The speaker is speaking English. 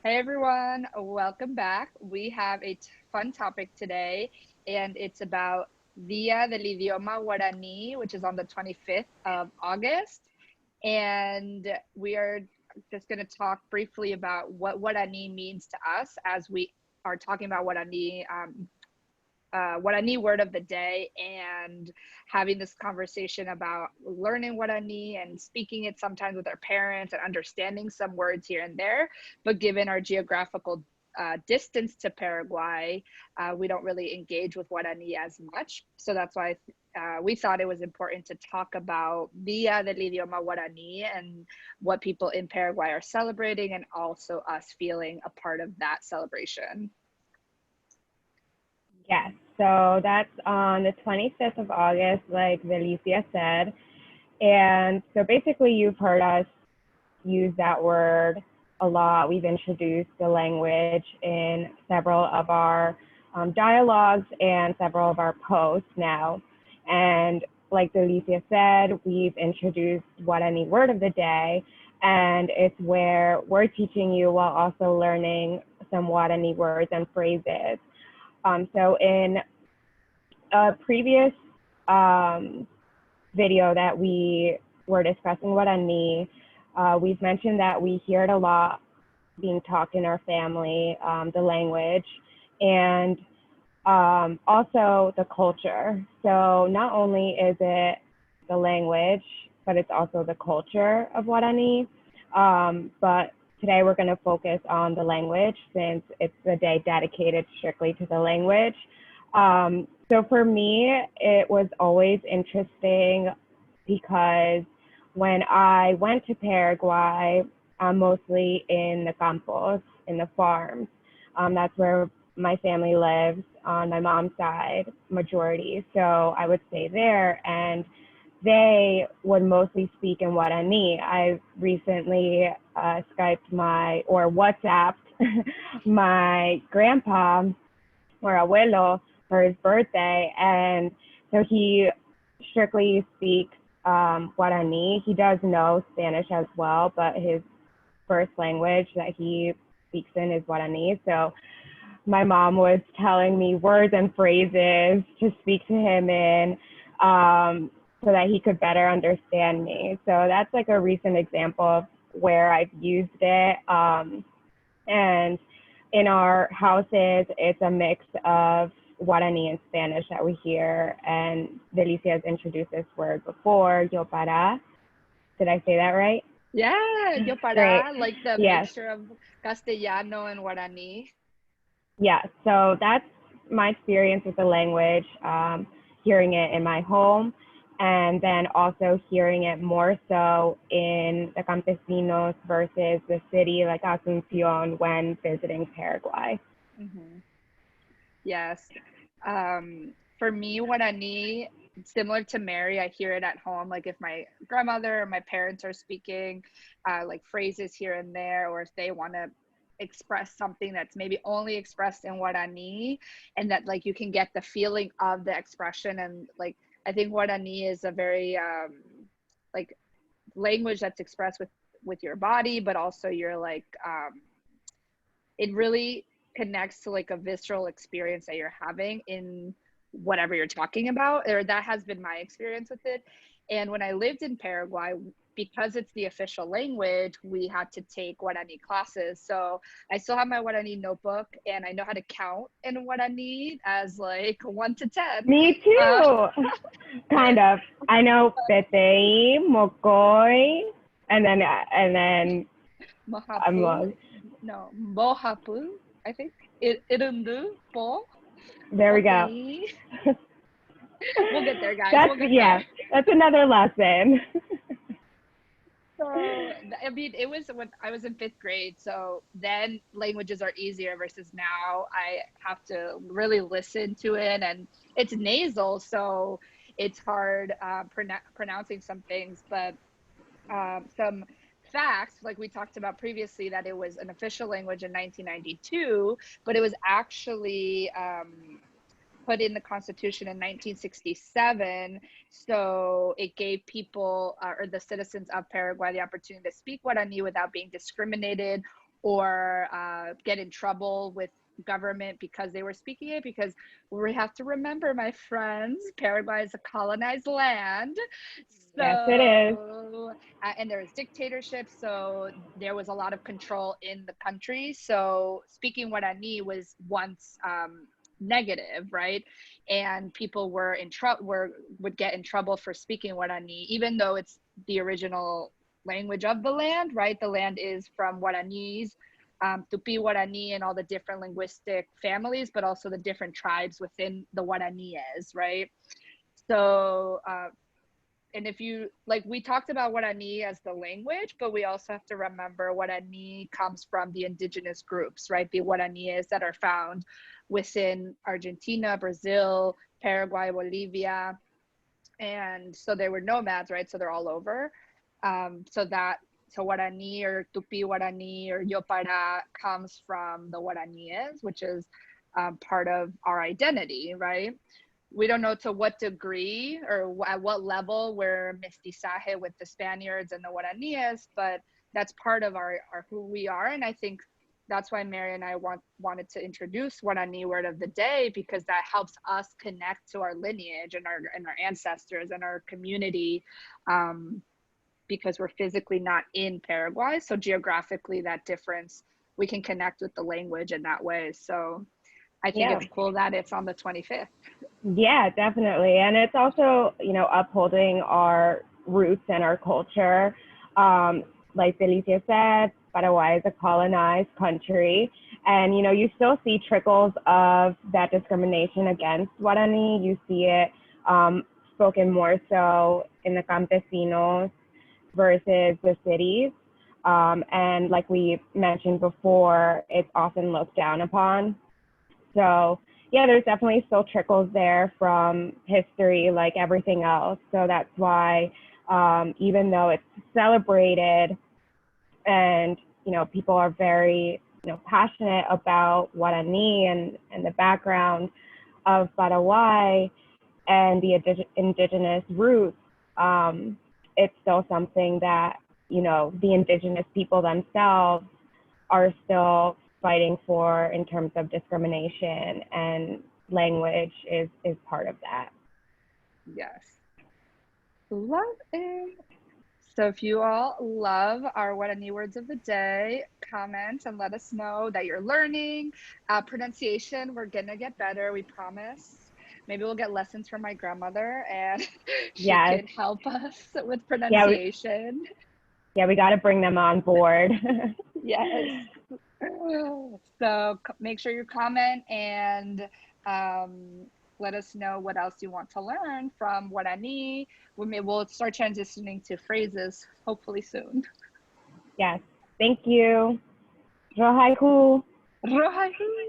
Hey everyone, welcome back. We have a fun topic today, and it's about Dia del Idioma Guarani, which is on the 25th of August. And we are just going to talk briefly about what Guarani means to us as we are talking about Guarani word of the day and having this conversation about learning Guarani and speaking it sometimes with our parents and understanding some words here and there. But given our geographical distance to Paraguay, we don't really engage with Guarani as much. So that's why we thought it was important to talk about Dia del Idioma Guarani and what people in Paraguay are celebrating, and also us feeling a part of that celebration. Yes, so that's on the 25th of August, like Delicia said. And so basically, you've heard us use that word a lot. We've introduced the language in several of our dialogues and several of our posts now. And like Delicia said, we've introduced Guarani word of the day, and it's where we're teaching you while also learning some Guarani words and phrases. So in a previous video that we were discussing Guarani, we've mentioned that we hear it a lot being talked in our family, the language, and also the culture. So not only is it the language, but it's also the culture of Guarani. But today we're going to focus on the language since it's a day dedicated strictly to the language. So for me, it was always interesting because when I went to Paraguay, mostly in the campos, in the farms. That's where my family lives on my mom's side, majority. So I would stay there, and they would mostly speak in Guarani. I recently Skyped or WhatsApped my grandpa or abuelo for his birthday, and so he strictly speaks Guarani. He does know Spanish as well, but his first language that he speaks in is Guarani. So my mom was telling me words and phrases to speak to him in so that he could better understand me. So that's like a recent example of where I've used it. And in our houses, it's a mix of Guarani and Spanish that we hear. And Delicia has introduced this word before, yo para. Did I say that right? Yeah, yo Great. para, like the Yes. mixture of Castellano and Guarani. Yeah. So that's my experience with the language, hearing it in my home, and then also hearing it more so in the campesinos versus the city like Asunción when visiting Paraguay. Hmm. Yes. For me, Guarani, similar to Mary, I hear it at home. Like if my grandmother or my parents are speaking, like phrases here and there, or if they want to express something that's maybe only expressed in Guarani, and that like you can get the feeling of the expression. And like I think Guarani is a very like language that's expressed with your body, but also your like it really connects to like a visceral experience that you're having in whatever you're talking about, or that has been my experience with it. And when I lived in Paraguay, because it's the official language, we had to take Guarani classes. So I still have my Guarani notebook, and I know how to count in Guarani as like 1 to 10. Me uh, too. Kind of. I know Petei, Mokoi, and then I'm Mahapu, lost. no, Mohapu, I think. Irundu, Po, There we go. Poti. We'll get there, guys. That's We'll get yeah. there. That's another lesson. So, I mean, it was when I was in fifth grade. So then languages are easier versus now I have to really listen to it, and it's nasal. So it's hard pronouncing some things. But some facts, like we talked about previously, that it was an official language in 1992, but it was actually put in the Constitution in 1967. So it gave people or the citizens of Paraguay the opportunity to speak Guarani without being discriminated or get in trouble with government because they were speaking it, because we have to remember, my friends, Paraguay is a colonized land. Yes, it is. So and there was dictatorship, so there was a lot of control in the country. So speaking Guarani was once negative, right? And people were in trouble, would get in trouble for speaking Guarani, even though it's the original language of the land, right? The land is from Guaranis, Tupi Guarani, and all the different linguistic families, but also the different tribes within the Guaraníes, right? So, and if you, like, we talked about Guarani as the language, but we also have to remember Guarani comes from the indigenous groups, right? The Guaraníes that are found within Argentina, Brazil, Paraguay, Bolivia. And so they were nomads, right? So they're all over. So Guarani or Tupi Guarani or Yopara comes from the Guaraníes, which is part of our identity, right? We don't know to what degree or at what level we're mestizaje with the Spaniards and the Guaraníes, but that's part of our who we are. And I think that's why Mary and I wanted to introduce Guarani word of the day, because that helps us connect to our lineage and our ancestors and our community, because we're physically not in Paraguay. So geographically, that difference, we can connect with the language in that way. So I think it's cool that it's on the 25th. Yeah, definitely. And it's also, upholding our roots and our culture. Like Felicia said, Paraguay is a colonized country. And, you still see trickles of that discrimination against Guarani. You see it spoken more so in the campesinos versus the cities. And like we mentioned before, it's often looked down upon. So yeah, there's definitely still trickles there from history, like everything else. So that's why, even though it's celebrated and, people are very, passionate about Guarani and the background of Paraguay and the indigenous roots, it's still something that, the indigenous people themselves are still fighting for in terms of discrimination, and language is part of that. Yes. Love it. So if you all love our Guarani words of the day, comment and let us know that you're learning. Pronunciation, we're gonna get better, we promise. Maybe we'll get lessons from my grandmother and she can help us with pronunciation. Yeah, we got to bring them on board. Yes. So make sure you comment and let us know what else you want to learn from Guarani. We'll start transitioning to phrases hopefully soon. Yes. Thank you. Rohayhu. Rohayhu.